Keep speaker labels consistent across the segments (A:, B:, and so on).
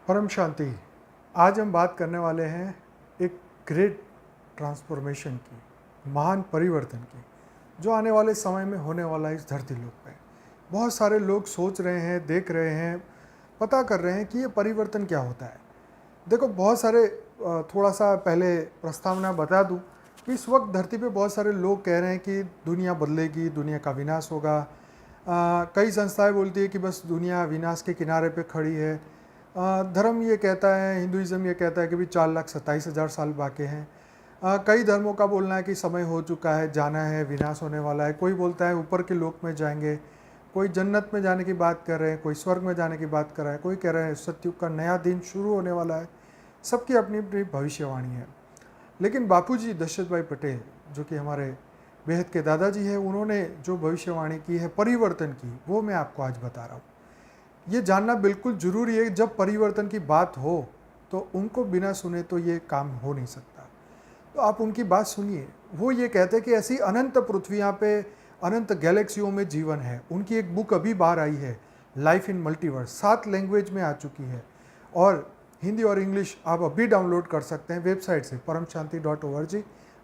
A: परम शांति। आज हम बात करने वाले हैं एक ग्रेट ट्रांसफॉर्मेशन की, महान परिवर्तन की, जो आने वाले समय में होने वाला है इस धरती लोक पे। बहुत सारे लोग सोच रहे हैं, देख रहे हैं, पता कर रहे हैं कि ये परिवर्तन क्या होता है। देखो, बहुत सारे थोड़ा सा पहले प्रस्तावना बता दूं कि इस वक्त धरती पे बहुत सारे लोग कह रहे हैं कि दुनिया बदलेगी, दुनिया का विनाश होगा। कई संस्थाएं बोलती है कि बस दुनिया विनाश के किनारे पे खड़ी है। धर्म ये कहता है, हिंदुइज्म ये कहता है कि भी 4,27,000 साल बाकी हैं। कई धर्मों का बोलना है कि समय हो चुका है, जाना है, विनाश होने वाला है। कोई बोलता है ऊपर के लोक में जाएंगे, कोई जन्नत में जाने की बात कर रहे हैं, कोई स्वर्ग में जाने की बात कर रहा है, कोई कह रहे हैं सतयुग का नया दिन शुरू होने वाला है। सबकी अपनी अपनी भविष्यवाणी है। लेकिन बापूजी दशरथ भाई पटेल, जो कि हमारे बेहद के दादाजी हैं, उन्होंने जो भविष्यवाणी की है परिवर्तन की, वो मैं आपको आज बता रहा हूँ। ये जानना बिल्कुल ज़रूरी है। जब परिवर्तन की बात हो तो उनको बिना सुने तो ये काम हो नहीं सकता। तो आप उनकी बात सुनिए। वो ये कहते हैं कि ऐसी अनंत पृथ्वियाँ पे, अनंत गैलेक्सियों में जीवन है। उनकी एक बुक अभी बाहर आई है, लाइफ इन मल्टीवर्स, 7 लैंग्वेज में आ चुकी है और हिंदी और इंग्लिश आप अभी डाउनलोड कर सकते हैं वेबसाइट से paramshanti.org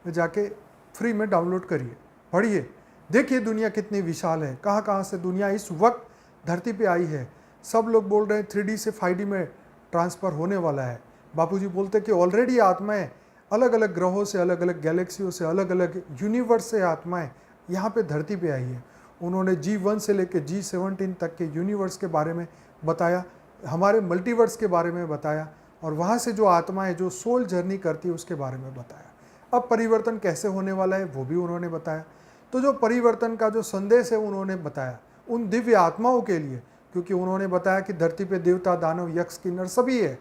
A: में जाके फ्री में डाउनलोड करिए, पढ़िए, देखिए दुनिया कितनी विशाल है, कहाँ कहाँ से दुनिया इस वक्त धरती पे आई है। सब लोग बोल रहे हैं 3D से 5D में ट्रांसफ़र होने वाला है। बापूजी बोलते हैं कि ऑलरेडी आत्माएं अलग अलग ग्रहों से, अलग अलग गैलेक्सियों से, अलग अलग यूनिवर्स से आत्माएं यहाँ पे धरती पे आई है। उन्होंने G1 से लेकर G17 तक के यूनिवर्स के बारे में बताया, हमारे मल्टीवर्स के बारे में बताया, और वहाँ से जो आत्माएं जो सोल जर्नी करती है उसके बारे में बताया। अब परिवर्तन कैसे होने वाला है वो भी उन्होंने बताया। तो जो परिवर्तन का जो संदेश है उन्होंने बताया उन दिव्य आत्माओं के लिए, क्योंकि उन्होंने बताया कि धरती पे देवता, दानव, यक्ष, किन्नर सभी है।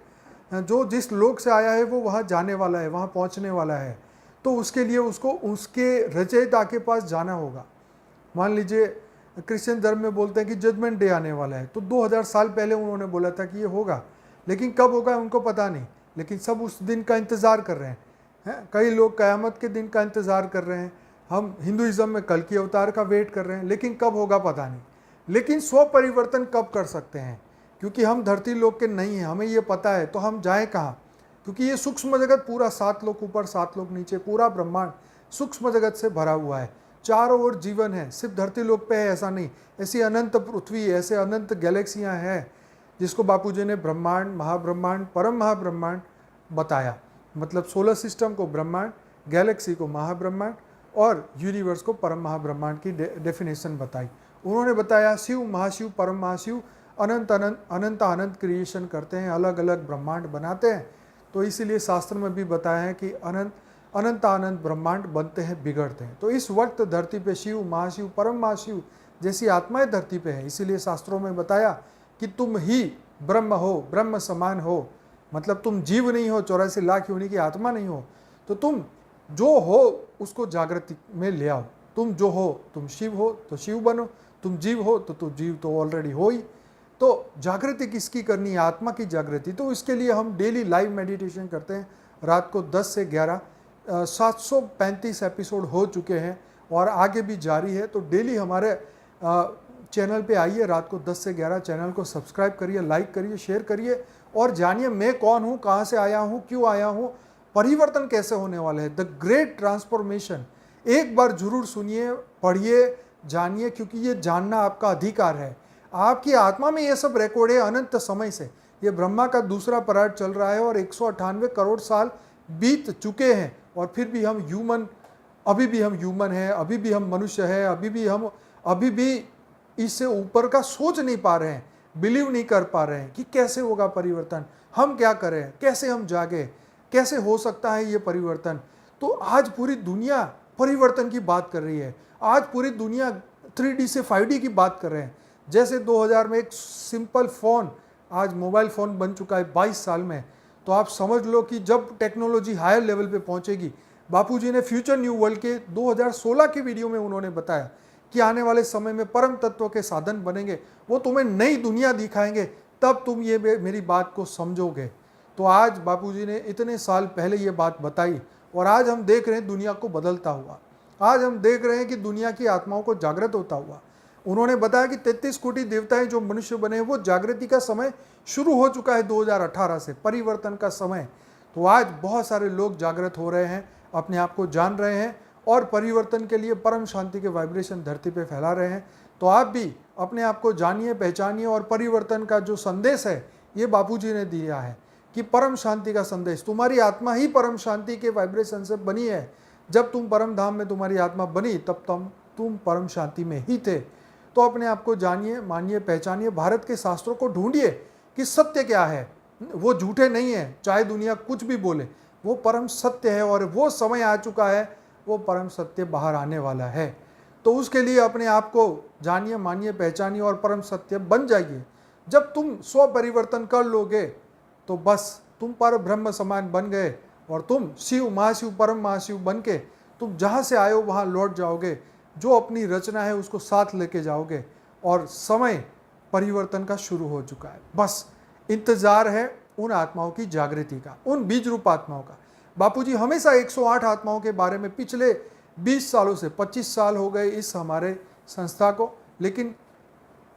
A: जो जिस लोक से आया है वो वहाँ जाने वाला है, वहाँ पहुँचने वाला है। तो उसके लिए उसको उसके रचयिता के पास जाना होगा। मान लीजिए क्रिश्चियन धर्म में बोलते हैं कि जजमेंट डे आने वाला है, तो 2000 साल पहले उन्होंने बोला था कि ये होगा, लेकिन कब होगा उनको पता नहीं। लेकिन सब उस दिन का इंतज़ार कर रहे हैं। कई लोग क़यामत के दिन का इंतज़ार कर रहे हैं। हम हिंदुइज्म में कल की अवतार का वेट कर रहे हैं, लेकिन कब होगा पता नहीं। लेकिन स्व परिवर्तन कब कर सकते हैं? क्योंकि हम धरती लोक के नहीं हैं, हमें ये पता है, तो हम जाएं कहाँ? क्योंकि ये सूक्ष्म जगत पूरा 7 लोक ऊपर 7 लोक नीचे, पूरा ब्रह्मांड सूक्ष्म जगत से भरा हुआ है। चारों ओर जीवन है, सिर्फ धरती लोक पे है ऐसा नहीं। ऐसी अनंत पृथ्वी, ऐसे अनंत गैलेक्सियाँ हैं जिसको बापूजी ने ब्रह्मांड, महाब्रह्मांड, परम महाब्रह्मांड बताया। मतलब सोलर सिस्टम को ब्रह्मांड, गैलेक्सी को महाब्रह्मांड और यूनिवर्स को परम महाब्रह्मांड की डेफिनेशन बताई। उन्होंने बताया शिव, महाशिव, परम महाशिव अनंत अनंत अनंत अनंत क्रिएशन करते हैं, अलग अलग ब्रह्मांड बनाते हैं। तो इसीलिए शास्त्र में भी बताया है कि अनंत अनंत अनंत ब्रह्मांड बनते हैं, बिगड़ते हैं। तो इस वक्त धरती पे शिव, महाशिव, परम महाशिव जैसी आत्माएं धरती पे है। इसीलिए शास्त्रों में बताया कि तुम ही ब्रह्म हो, ब्रह्म समान हो। मतलब तुम जीव नहीं हो, 84 लाख योनि की आत्मा नहीं हो, तो तुम जो हो उसको जागृति में ले आओ। तुम जो हो, तुम शिव हो तो शिव बनो, तुम जीव हो तो तुम जीव तो ऑलरेडी हो ही। तो जागृति किसकी करनी है? आत्मा की जागृति। तो इसके लिए हम डेली लाइव मेडिटेशन करते हैं रात को 10 से 11। 735 एपिसोड हो चुके हैं और आगे भी जारी है। तो डेली हमारे चैनल पे आइए, रात को 10 से 11 चैनल को सब्सक्राइब करिए, लाइक करिए, शेयर करिए और जानिए मैं कौन हूँ, कहाँ से आया हूँ, क्यों आया हूँ, परिवर्तन कैसे होने वाला है, द ग्रेट ट्रांसफॉर्मेशन। एक बार जरूर सुनिए, पढ़िए, जानिए, क्योंकि ये जानना आपका अधिकार है। आपकी आत्मा में ये सब रिकॉर्ड है अनंत समय से। ये ब्रह्मा का दूसरा पराग चल रहा है और 198 करोड़ साल बीत चुके हैं और फिर भी हम ह्यूमन, अभी भी हम ह्यूमन हैं, अभी भी हम मनुष्य हैं, अभी भी इससे ऊपर का सोच नहीं पा रहे हैं, बिलीव नहीं कर पा रहे हैं कि कैसे होगा परिवर्तन, हम क्या करें, कैसे हम जागे, कैसे हो सकता है ये परिवर्तन। तो आज पूरी दुनिया परिवर्तन की बात कर रही है। आज पूरी दुनिया 3D से 5D की बात कर रहे हैं। जैसे 2000 में एक सिंपल फ़ोन आज मोबाइल फ़ोन बन चुका है 22 साल में। तो आप समझ लो कि जब टेक्नोलॉजी हायर लेवल पे पहुंचेगी। बापूजी ने फ्यूचर न्यू वर्ल्ड के 2016 की वीडियो में उन्होंने बताया कि आने वाले समय में परम तत्व के साधन बनेंगे, वो तुम्हें नई दुनिया दिखाएंगे, तब तुम ये मेरी बात को समझोगे। तो आज बापूजी ने इतने साल पहले ये बात बताई और आज हम देख रहे हैं दुनिया को बदलता हुआ। आज हम देख रहे हैं कि दुनिया की आत्माओं को जागृत होता हुआ। उन्होंने बताया कि 33 कोटि देवताएं जो मनुष्य बने हैं, वो जागृति का समय शुरू हो चुका है 2018 से, परिवर्तन का समय। तो आज बहुत सारे लोग जागृत हो रहे हैं, अपने आप को जान रहे हैं और परिवर्तन के लिए परम शांति के वाइब्रेशन धरती पे फैला रहे हैं। तो आप भी अपने आप को जानिए, पहचानिए और परिवर्तन का जो संदेश है ये बापूजी ने दिया है कि परम शांति का संदेश, तुम्हारी आत्मा ही परम शांति के वाइब्रेशन से बनी है। जब तुम परम धाम में तुम्हारी आत्मा बनी तब तुम परम शांति में ही थे। तो अपने आप को जानिए, मानिए, पहचानिए, भारत के शास्त्रों को ढूंढिए कि सत्य क्या है। वो झूठे नहीं है, चाहे दुनिया कुछ भी बोले, वो परम सत्य है और वो समय आ चुका है, वो परम सत्य बाहर आने वाला है। तो उसके लिए अपने आप को जानिए, मानिए, पहचानिए और परम सत्य बन जाइए। जब तुम स्व परिवर्तन कर लोगे तो बस तुम पर ब्रह्म समान बन गए और तुम शिव, महाशिव, परम महाशिव बन के तुम जहाँ से आए हो वहाँ लौट जाओगे। जो अपनी रचना है उसको साथ लेके जाओगे और समय परिवर्तन का शुरू हो चुका है। बस इंतजार है उन आत्माओं की जागृति का, उन बीज रूप आत्माओं का। बापूजी हमेशा 108 आत्माओं के बारे में पिछले 20 सालों से, 25 साल हो गए इस हमारे संस्था को, लेकिन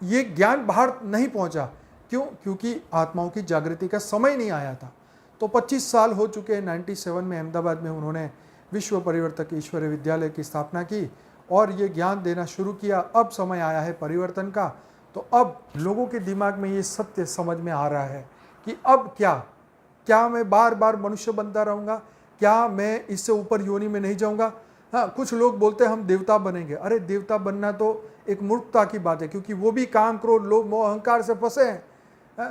A: ये ज्ञान बाहर नहीं पहुंचा। क्यों? क्योंकि आत्माओं की जागृति का समय नहीं आया था। तो 25 साल हो चुके हैं। 97 में अहमदाबाद में उन्होंने विश्व परिवर्तक ईश्वरीय विद्यालय की स्थापना की और ये ज्ञान देना शुरू किया। अब समय आया है परिवर्तन का। तो अब लोगों के दिमाग में ये सत्य समझ में आ रहा है कि अब क्या मैं बार बार मनुष्य बनता रहूँगा? क्या मैं इससे ऊपर योनि में नहीं जाऊँगा? हाँ, कुछ लोग बोलते हैं हम देवता बनेंगे। अरे देवता बनना तो एक मूर्खता की बात है, क्योंकि वो भी काम, क्रोध, लोभ, मोह, अहंकार से फंसे हैं।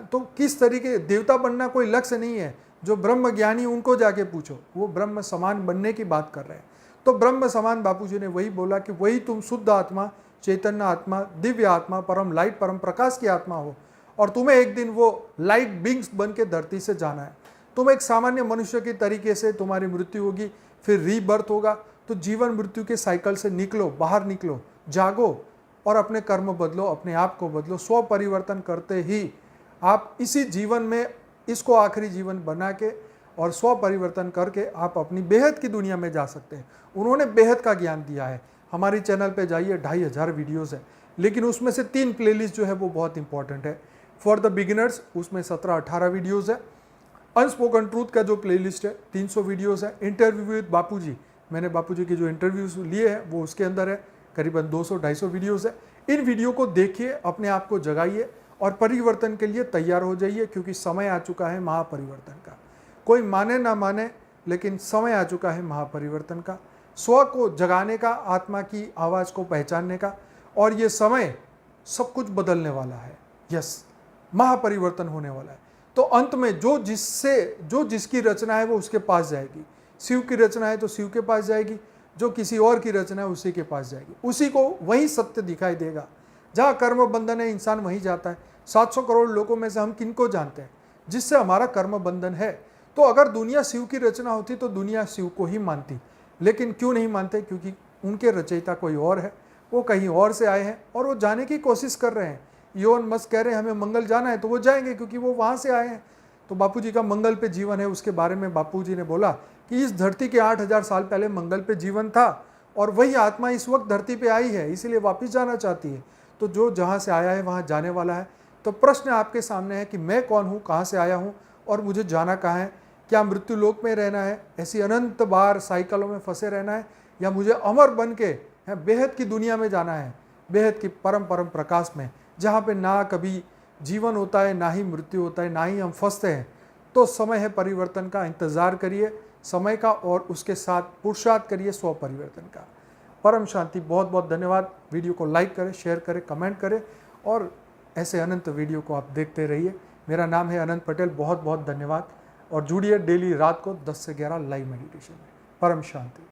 A: तो किस तरीके देवता बनना कोई लक्ष्य नहीं है। जो ब्रह्म ज्ञानी उनको जाके पूछो, वो ब्रह्म समान बनने की बात कर रहे हैं। तो ब्रह्म समान बापूजी ने वही बोला कि वही तुम शुद्ध आत्मा, चैतन्य आत्मा, दिव्य आत्मा, परम लाइट, परम प्रकाश की आत्मा हो और तुम्हें एक दिन वो लाइट बींग्स बन के धरती से जाना है। तुम एक सामान्य मनुष्य के तरीके से तुम्हारी मृत्यु होगी, फिर रीबर्थ होगा। तो जीवन मृत्यु के साइकिल से निकलो, बाहर निकलो, जागो और अपने कर्म बदलो, अपने आप को बदलो। स्व परिवर्तन करते ही आप इसी जीवन में इसको आखिरी जीवन बना के और स्व परिवर्तन करके आप अपनी बेहद की दुनिया में जा सकते हैं। उन्होंने बेहद का ज्ञान दिया है। हमारी चैनल पे जाइए, 2500 वीडियोस है, लेकिन उसमें से 3 प्लेलिस्ट जो है वो बहुत इंपॉर्टेंट है। फॉर द बिगिनर्स उसमें 17-18 वीडियोज़ है। अनस्पोकन ट्रूथ का जो प्लेलिस्ट है 300 वीडियोज़ है। इंटरव्यू विद बापूजी, मैंने बापूजी के जो इंटरव्यूज लिए हैं वो उसके अंदर है, करीबन 200-250 वीडियोज़ है। इन वीडियो को देखिए, अपने आप को जगाइए और परिवर्तन के लिए तैयार हो जाइए, क्योंकि समय आ चुका है महापरिवर्तन का। कोई माने ना माने, लेकिन समय आ चुका है महापरिवर्तन का, स्व को जगाने का, आत्मा की आवाज़ को पहचानने का। और ये समय सब कुछ बदलने वाला है। यस, महापरिवर्तन होने वाला है। तो अंत में जो जिसकी रचना है वो उसके पास जाएगी। शिव की रचना है तो शिव के पास जाएगी, जो किसी और की रचना है उसी के पास जाएगी। उसी को वही सत्य दिखाई देगा। जहाँ कर्म बंधन है इंसान वहीं जाता है। 700 करोड़ लोगों में से हम किनको जानते हैं जिससे हमारा कर्म बंधन है? तो अगर दुनिया शिव की रचना होती तो दुनिया शिव को ही मानती, लेकिन क्यों नहीं मानते? क्योंकि उनके रचयिता कोई और है, वो कहीं और से आए हैं और वो जाने की कोशिश कर रहे हैं। इलोन मस्क कह रहे हैं हमें मंगल जाना है, तो वो जाएंगे क्योंकि वो वहाँ से आए हैं। तो बापूजी का मंगल पे जीवन है, उसके बारे में बापूजी ने बोला कि इस धरती के 8000 साल पहले मंगल पे जीवन था और वही आत्मा इस वक्त धरती पे आई है, इसीलिए वापस जाना चाहती है। तो जो जहाँ से आया है वहाँ जाने वाला है। तो प्रश्न आपके सामने है कि मैं कौन हूँ, कहाँ से आया हूँ और मुझे जाना कहाँ है? क्या मृत्यु लोक में रहना है, ऐसी अनंत बार साइकिलों में फंसे रहना है, या मुझे अमर बन के बेहद की दुनिया में जाना है, बेहद की परम प्रकाश में, जहाँ पे ना कभी जीवन होता है, ना ही मृत्यु होता है, ना ही हम फंसते हैं? तो समय है परिवर्तन का। इंतज़ार करिए समय का और उसके साथ पुरुषार्थ करिए स्व परिवर्तन का। परम शांति। बहुत बहुत धन्यवाद। वीडियो को लाइक करें, शेयर करें, कमेंट करें और ऐसे अनंत वीडियो को आप देखते रहिए। मेरा नाम है अनंत पटेल। बहुत बहुत धन्यवाद और जुड़िए डेली रात को 10 से 11 लाइव मेडिटेशन में। परम शांति।